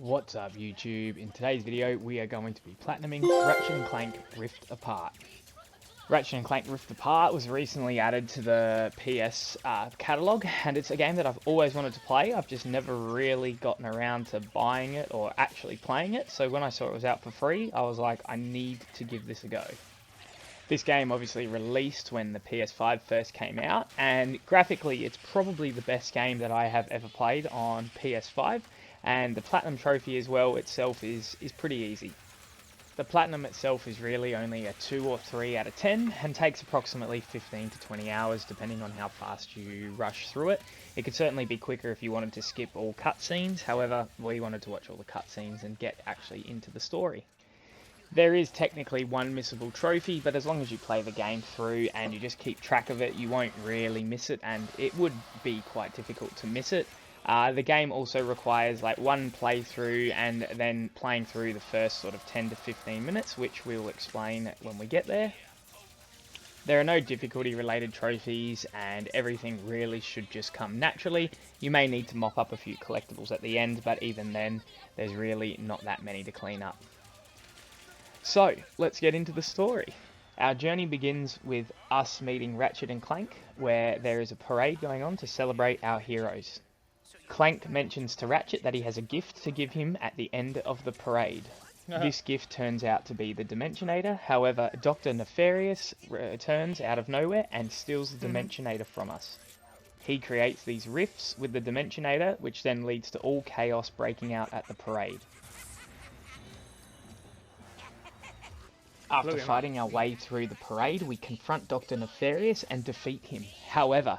What's up YouTube? In today's video we are going to be platinuming Ratchet & Clank Rift Apart. Ratchet & Clank Rift Apart was recently added to the PS catalogue, and it's a game that I've always wanted to play. I've just never really gotten around to buying it or actually playing it, so when I saw it was out for free I was like, I need to give this a go. This game obviously released when the PS5 first came out, and graphically it's probably the best game that I have ever played on PS5. And the Platinum Trophy as well itself is pretty easy. The Platinum itself is really only a 2 or 3 out of 10 and takes approximately 15 to 20 hours depending on how fast you rush through it. It could certainly be quicker if you wanted to skip all cutscenes, however we wanted to watch all the cutscenes and get actually into the story. There is technically one missable trophy, but as long as you play the game through and you just keep track of it, you won't really miss it, and it would be quite difficult to miss it. The game also requires like one playthrough and then playing through the first sort of 10 to 15 minutes, which we'll explain when we get there. There are no difficulty related trophies and everything really should just come naturally. You may need to mop up a few collectibles at the end, but even then there's really not that many to clean up. So let's get into the story. Our journey begins with us meeting Ratchet and Clank, where there is a parade going on to celebrate our heroes. Clank mentions to Ratchet that he has a gift to give him at the end of the parade. This gift turns out to be the Dimensionator. However, Dr. Nefarious returns out of nowhere and steals the Dimensionator from us. He creates these rifts with the Dimensionator, which then leads to all chaos breaking out at the parade. After fighting our way through the parade, we confront Dr. Nefarious and defeat him. However,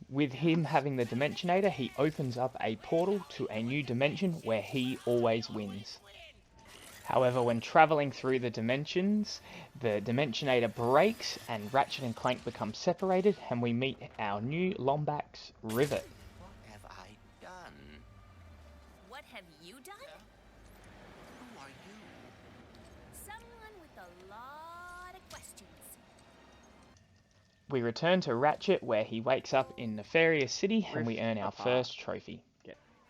with him having the Dimensionator, he opens up a portal to a new dimension where he always wins. However, when travelling through the dimensions, the Dimensionator breaks and Ratchet and Clank become separated, and we meet our new Lombax, Rivet. What have I done? What have you done? Who are you? Someone with a lot of questions. We return to Ratchet where he wakes up in Nefarious City and we earn our first trophy.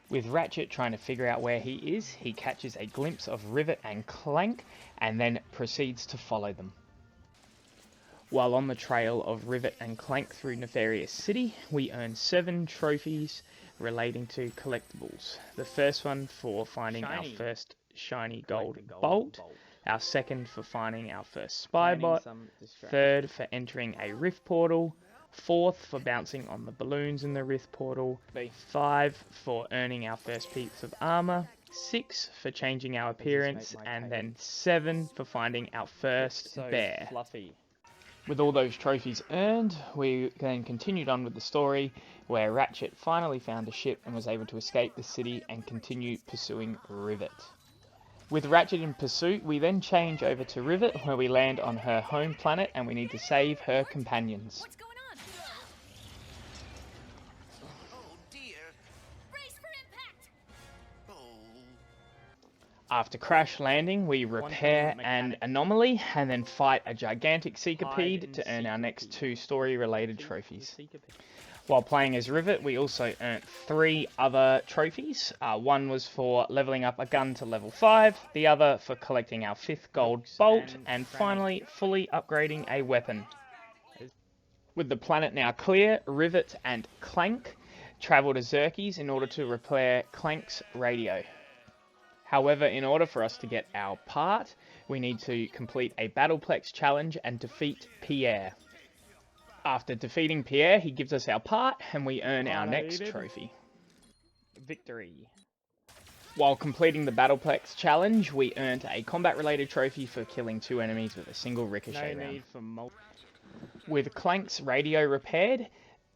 With Ratchet trying to figure out where he is, he catches a glimpse of Rivet and Clank and then proceeds to follow them. While on the trail of Rivet and Clank through Nefarious City, we earn 7 trophies relating to collectibles. The first one for finding our first shiny gold bolt. Our second for finding our first spy bot, third for entering a rift portal, fourth for bouncing on the balloons in the rift portal, 5 for earning our first piece of armor, 6 for changing our appearance, and then 7 for finding our first bear. With all those trophies earned, we then continued on with the story, where Ratchet finally found a ship and was able to escape the city and continue pursuing Rivet. With Ratchet in pursuit, we then change over to Rivet, where we land on her home planet and we need to save her companions. What's going on? Oh dear. Brace for impact! Oh. After crash landing, we repair an anomaly and then fight a gigantic Seekapede to earn our next 2 story-related trophies. While playing as Rivet, we also earned 3 other trophies. One was for leveling up a gun to level 5, the other for collecting our 5th gold bolt, and finally, fully upgrading a weapon. With the planet now clear, Rivet and Clank travel to Xerxes in order to repair Clank's radio. However, in order for us to get our part, we need to complete a Battleplex challenge and defeat Pierre. After defeating Pierre, he gives us our part, and we earn our next trophy. Victory. While completing the Battleplex challenge, we earned a combat-related trophy for killing 2 enemies with a single ricochet round. With Clank's radio repaired,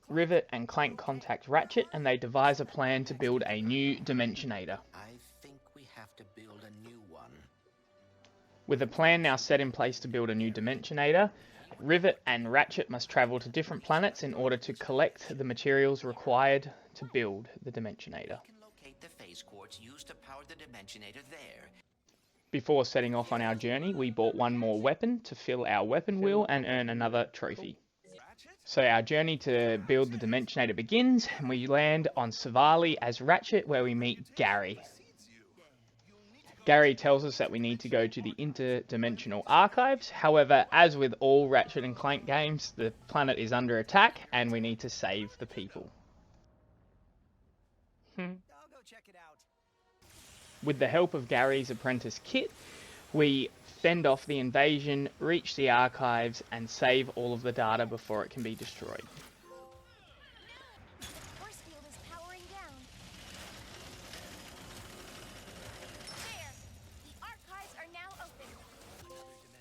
Rivet and Clank contact Ratchet, and they devise a plan to build a new Dimensionator. I think we have to build a new one. With a plan now set in place to build a new Dimensionator, Rivet and Ratchet must travel to different planets in order to collect the materials required to build the Dimensionator. We can locate the phase quartz used to power the Dimensionator there. Before setting off on our journey, we bought one more weapon to fill our weapon wheel and earn another trophy. So our journey to build the Dimensionator begins, and we land on Savali as Ratchet, where we meet Gary. Gary tells us that we need to go to the interdimensional archives. However, as with all Ratchet and Clank games, the planet is under attack and we need to save the people. I'll go check it out. With the help of Gary's apprentice Kit, we fend off the invasion, reach the archives, and save all of the data before it can be destroyed. The force field is powering down. There. The archives are now open.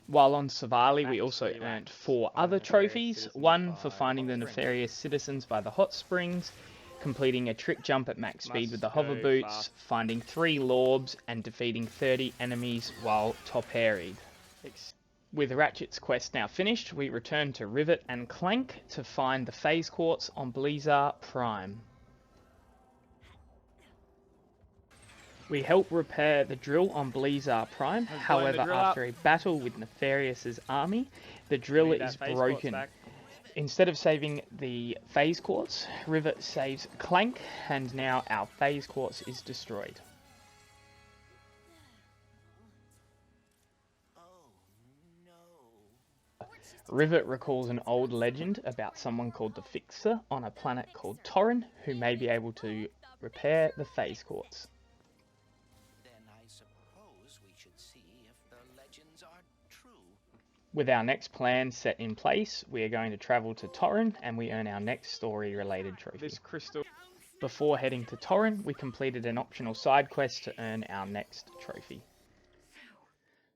While on Savali, we also earned 4 other trophies, one for finding the nefarious citizens by the hot springs, completing a trick jump at max speed with the hover boots, finding 3 Lorbs, and defeating 30 enemies while top-airied. With Ratchet's quest now finished, we return to Rivet and Clank to find the phase quartz on Blizar Prime. We help repair the drill on Blizar Prime, however after a battle with Nefarious's army, the drill is broken. Instead of saving the phase quartz, Rivet saves Clank, and now our phase quartz is destroyed. Oh, no. Rivet recalls an old legend about someone called the Fixer on a planet called Torren, who may be able to repair the phase quartz. Then I suppose we should see if the legends are true. With our next plan set in place, we are going to travel to Torren and we earn our next story-related trophy. Before heading to Torren, we completed an optional side quest to earn our next trophy.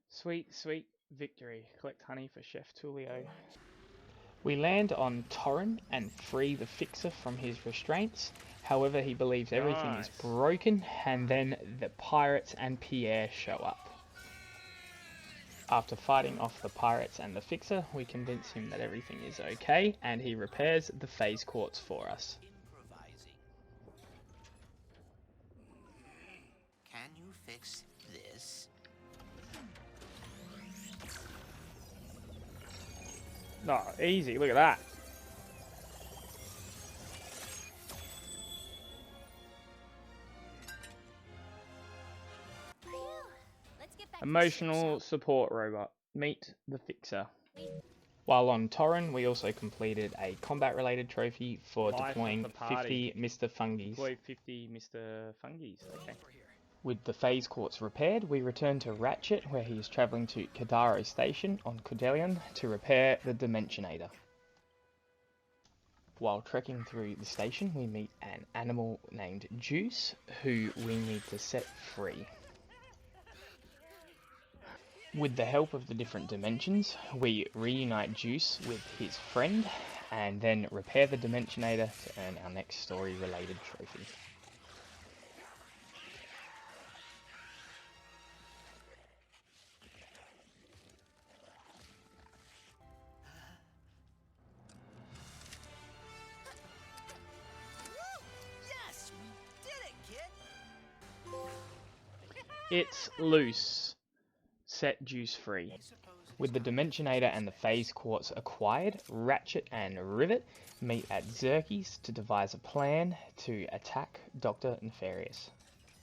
Sweet, sweet victory. Collect honey for Chef Tulio. We land on Torren and free the Fixer from his restraints. However, he believes everything is broken, and then the pirates and Pierre show up. After fighting off the pirates and the Fixer, we convince him that everything is okay, and he repairs the phase quartz for us. Improvising. Can you fix this? No, easy, look at that. Phew. Let's get back to the Emotional support robot. Meet the Fixer. While on Torren, we also completed a combat-related trophy for deploying 50 Mr. Fungies. Deploy 50 Mr. Fungies, okay. With the phase quartz repaired, we return to Ratchet, where he is travelling to Kadaro Station on Cordelion to repair the Dimensionator. While trekking through the station, we meet an animal named Juice, who we need to set free. With the help of the different dimensions, we reunite Juice with his friend, and then repair the Dimensionator to earn our next story-related trophy. Yes, we did it, kid. It's loose. Set Juice free. With the Dimensionator and the phase quartz acquired, Ratchet and Rivet meet at Xerxes to devise a plan to attack Dr. Nefarious.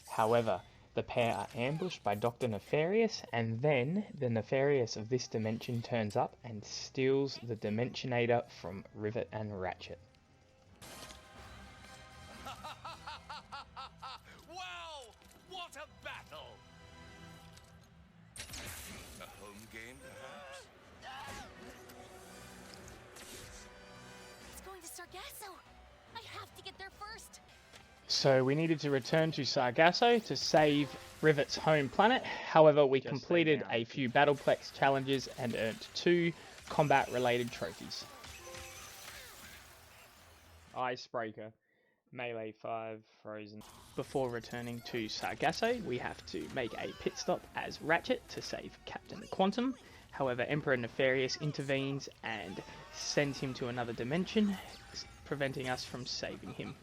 However, the pair are ambushed by Dr. Nefarious, and then the Nefarious of this dimension turns up and steals the Dimensionator from Rivet and Ratchet. Wow! What a battle! A home game, perhaps? It's going to Sargasso. I have to get there first. So we needed to return to Sargasso to save Rivet's home planet. However, we completed a few Battleplex challenges and earned 2 combat-related trophies. Icebreaker, Melee 5, Frozen. Before returning to Sargasso, we have to make a pit stop as Ratchet to save Captain Quantum. However, Emperor Nefarious intervenes and sends him to another dimension, preventing us from saving him.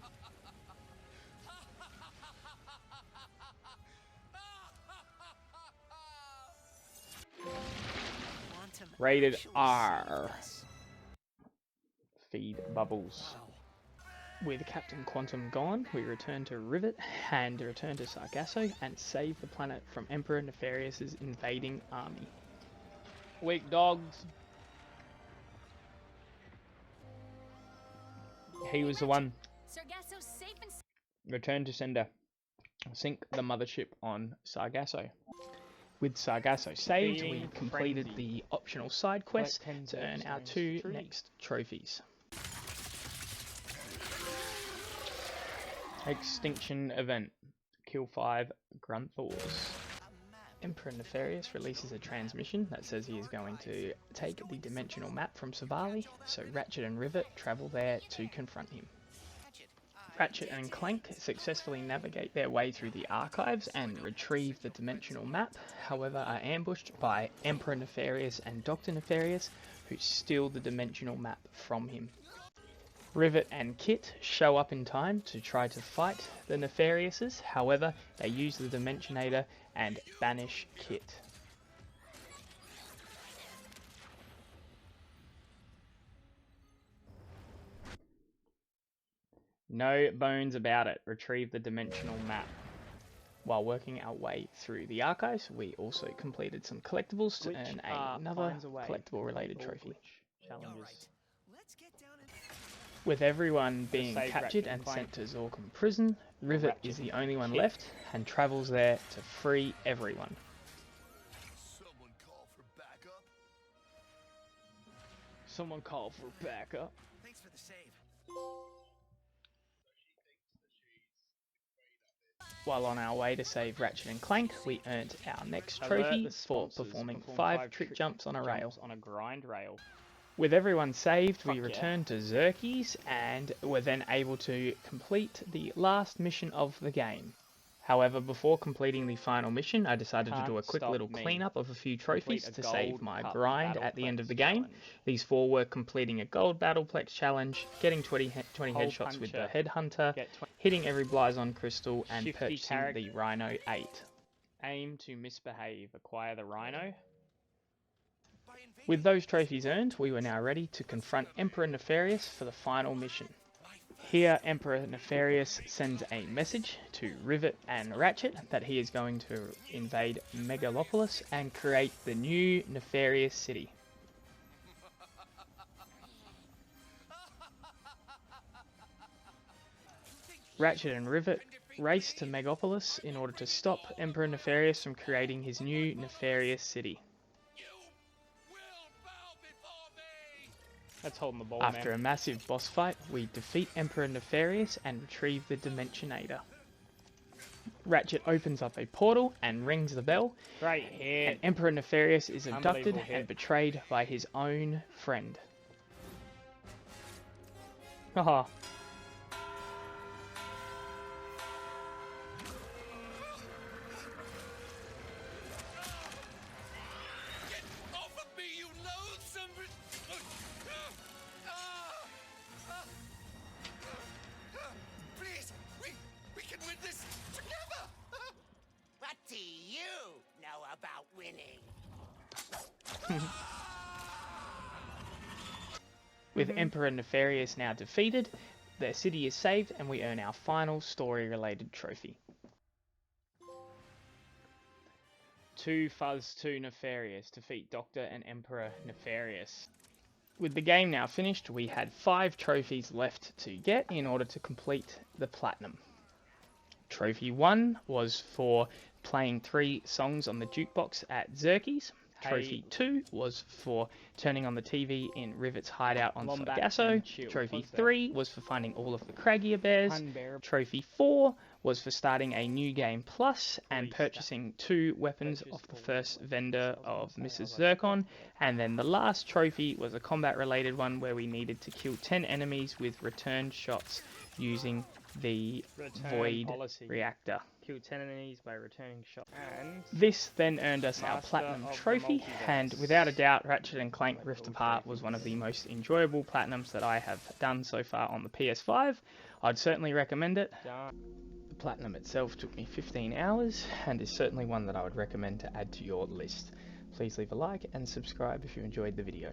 Rated R. Feed bubbles. With Captain Quantum gone, we return to Rivet and return to Sargasso and save the planet from Emperor Nefarious's invading army. Weak dogs. He was the one. Sargasso's safe and Return to sender. Sink the mothership on Sargasso. With Sargasso saved, we completed the optional side quest to earn our 2 next trophies. Extinction event. Kill 5 Grunthors. Emperor Nefarious releases a transmission that says he is going to take the dimensional map from Savali, so Ratchet and Rivet travel there to confront him. Ratchet and Clank successfully navigate their way through the archives and retrieve the dimensional map, however are ambushed by Emperor Nefarious and Dr. Nefarious, who steal the dimensional map from him. Rivet and Kit show up in time to try to fight the Nefariouses, however they use the Dimensionator and banish Kit. No bones about it, retrieve the dimensional map. While working our way through the archives, we also completed some collectibles to earn another collectible related trophy. With everyone being captured and sent to Zorkum prison, Rivet is the only one left and travels there to free everyone. Someone call for backup. Someone call for backup. Thanks for the save. While on our way to save Ratchet and Clank, we earned our next trophy for performing 5 trick jumps on a rail. With everyone saved, we returned to Xerxes and were then able to complete the last mission of the game. However, before completing the final mission, I decided to do a quick little cleanup of a few trophies to save my grind at the end of the game. These 4 were completing a gold Battleplex challenge, getting 20 headshots with the Headhunter, hitting every Blizon crystal, and purchasing the Rhino 8. Aim to misbehave, acquire the Rhino. With those trophies earned, we were now ready to confront Emperor Nefarious for the final mission. Here, Emperor Nefarious sends a message to Rivet and Ratchet that he is going to invade Megalopolis and create the new Nefarious City. Ratchet and Rivet race to Megapolis in order to stop Emperor Nefarious from creating his new Nefarious City. That's holding the ball. After a massive boss fight, we defeat Emperor Nefarious and retrieve the Dimensionator. Ratchet opens up a portal and rings the bell. Great hit. And Emperor Nefarious is abducted and betrayed by his own friend. Haha. Please, we can win this together. What do you know about winning? With Emperor Nefarious now defeated, their city is saved and we earn our final story-related trophy. 2 Fuzz 2 Nefarious, defeat Dr. and Emperor Nefarious. With the game now finished, we had 5 trophies left to get in order to complete the Platinum. Trophy 1 was for playing 3 songs on the jukebox at Xerxes. Trophy 2 was for turning on the TV in Rivet's hideout on Sargasso. Trophy 3 was for finding all of the Craggier Bears. Trophy 4 was for starting a new game plus and purchasing 2 weapons off the first vendor of Mrs. Zircon. And then the last trophy was a combat related one where we needed to kill 10 enemies with return shots using the Void Reactor. Kill 10 enemies by returning shots. And this then earned us our Platinum trophy, and without a doubt, Ratchet and Clank Rift Apart was one of the most enjoyable Platinums that I have done so far on the PS5. I'd certainly recommend it. The Platinum itself took me 15 hours, and is certainly one that I would recommend to add to your list. Please leave a like and subscribe if you enjoyed the video.